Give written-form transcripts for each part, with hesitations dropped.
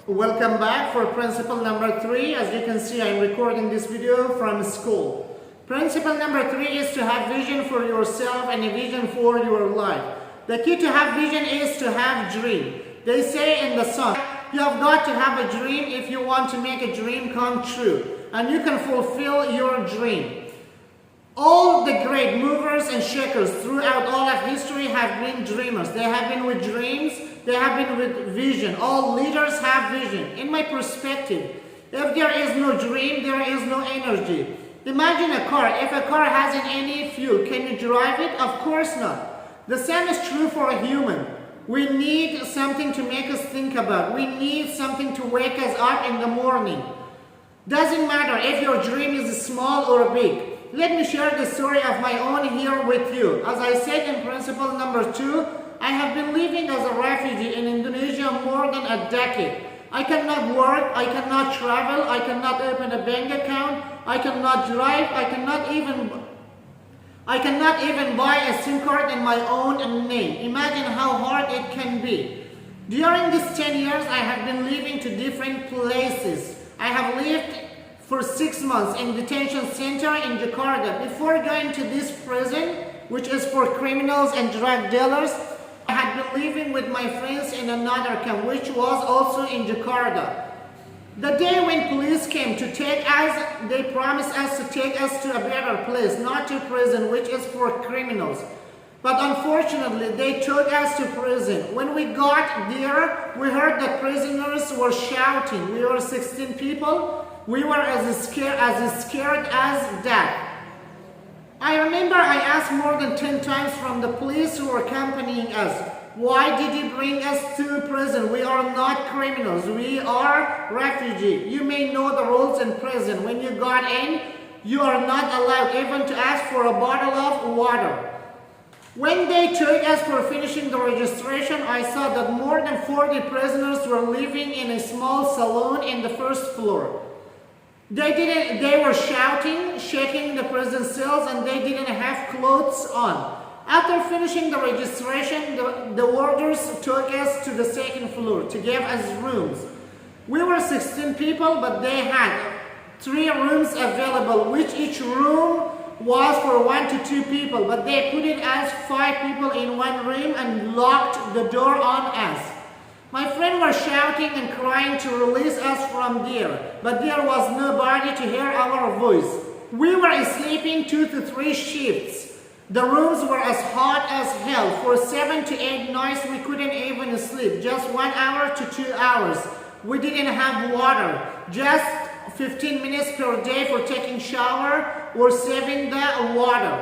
Welcome back for principle number 3. As you can see, I'm recording this video from school. Principle number 3 is to have vision for yourself and a vision for your life. The key to have vision is to have dream. They say in the song, you have got to have a dream if you want to make a dream come true. And you can fulfill your dream. All the great movers and shakers throughout all of history have been dreamers. They have been with dreams. They have been with vision. All leaders have vision. In my perspective, if there is no dream, there is no energy. Imagine a car. If a car hasn't any fuel, can you drive it? Of course not. The same is true for a human. We need something to make us think about. We need something to wake us up in the morning. Doesn't matter if your dream is small or big. Let me share the story of my own here with you. As I said in principle number 2, I have been living as a refugee in Indonesia more than a decade. I cannot work, I cannot travel, I cannot open a bank account, I cannot drive, I cannot even buy a SIM card in my own name. Imagine how hard it can be. During these 10 years, I have been living to different places. I have lived for 6 months in detention center in Jakarta. Before going to this prison, which is for criminals and drug dealers, I had been living with my friends in another camp, which was also in Jakarta. The day when police came to take us, they promised us to take us to a better place, not to prison, which is for criminals. But unfortunately, they took us to prison. When we got there, we heard the prisoners were shouting. We were 16 people. We were as scared as death. I remember I asked more than 10 times from the police who were accompanying us, why did you bring us to prison? We are not criminals. We are refugees. You may know the rules in prison. When you got in, you are not allowed even to ask for a bottle of water. When they took us for finishing the registration, I saw that more than 40 prisoners were living in a small saloon in the first floor. They were shouting, shaking the prison cells, and they didn't have clothes on. After finishing the registration, the warders took us to the second floor to give us rooms. We were 16 people, but they had 3 rooms available, which each room was for 1 to 2 people, but they put it as 5 people in one room and locked the door on us. My friend was shouting and crying to release us from there, but there was nobody to hear our voice. We were sleeping 2 to 3 shifts. The rooms were as hot as hell. For 7 to 8 nights, we couldn't even sleep. Just 1 hour to 2 hours. We didn't have water. Just 15 minutes per day for taking shower or saving the water.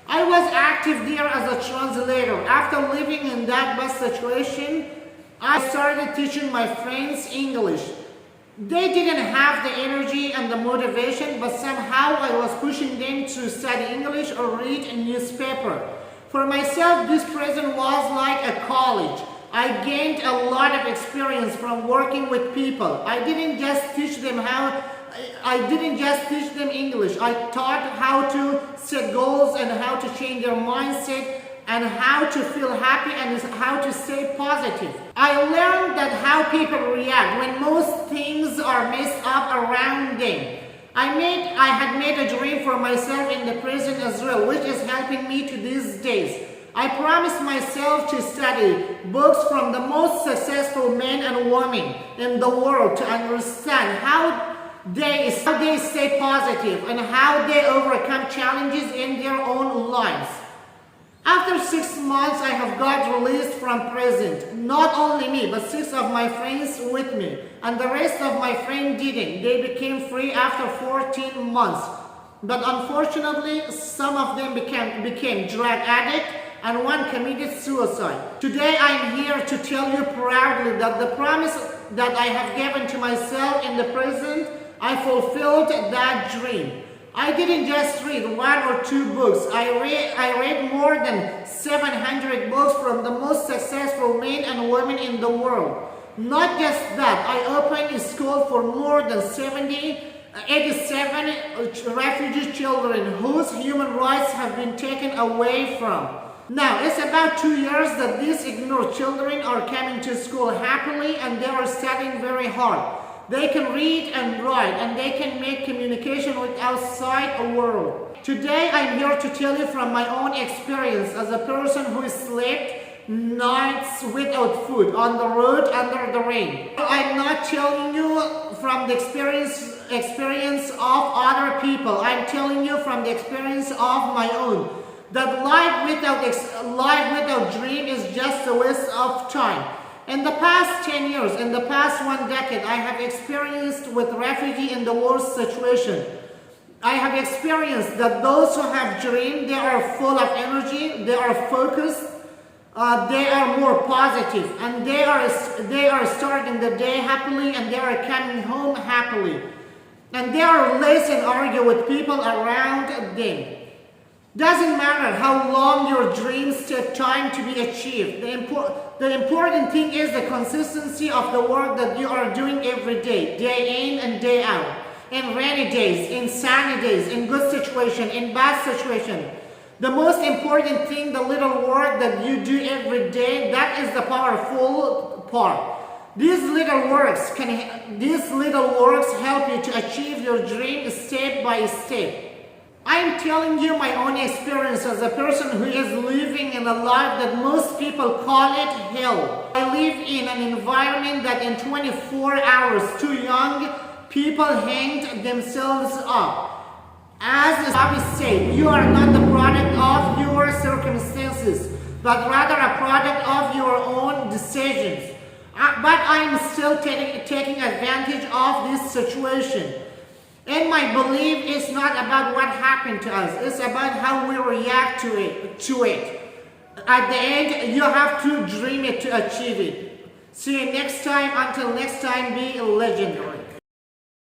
I was active there as a translator. After living in that bad situation, I started teaching my friends English. They didn't have the energy and the motivation, but somehow I was pushing them to study English or read a newspaper. For myself, this prison was like a college. I gained a lot of experience from working with people. I didn't just teach them English. I taught how to set goals and how to change their mindset and how to feel happy and how to stay positive. I learned that how people react when most things are messed up around them. I had made a dream for myself in the prison as well, which is helping me to these days. I promised myself to study books from the most successful men and women in the world to understand how they stay positive and how they overcome challenges in their own lives. After 6 months, I have got released from prison. Not only me, but 6 of my friends with me. And the rest of my friends didn't. They became free after 14 months. But unfortunately, some of them became drug addicts and one committed suicide. Today, I'm here to tell you proudly that the promise that I have given to myself in the prison, I fulfilled that dream. I didn't just read 1 or 2 books. I read more than 700 books from the most successful men and women in the world. Not just that, I opened a school for more than 87 refugee children whose human rights have been taken away from. Now, it's about 2 years that these ignored children are coming to school happily and they are studying very hard. They can read and write and they can make communication with outside world. Today, I'm here to tell you from my own experience as a person who slept nights without food on the road under the rain. I'm not telling you from the experience of other people. I'm telling you from the experience of my own. That life without dream is just a waste of time. In the past 10 years, in the past 1 decade, I have experienced with refugee in the worst situation. I have experienced that those who have dream, they are full of energy, they are focused, they are more positive, and they are starting the day happily, and they are coming home happily, and they are less and argue with people around them. Doesn't matter how long your dreams take time to be achieved. The important thing is the consistency of the work that you are doing every day in and day out. In rainy days, in sunny days, in good situation, in bad situation. The most important thing, the little work that you do every day, that is the powerful part. These little works help you to achieve your dream step by step. I am telling you my own experience as a person who is living in a life that most people call it hell. I live in an environment that in 24 hours, 2 young people hanged themselves up. As Bobby said, you are not the product of your circumstances, but rather a product of your own decisions. But I am still taking advantage of this situation. And my belief is not about what happened to us. It's about how we react to it. At the end, you have to dream it to achieve it. See you next time. Until next time, be legendary.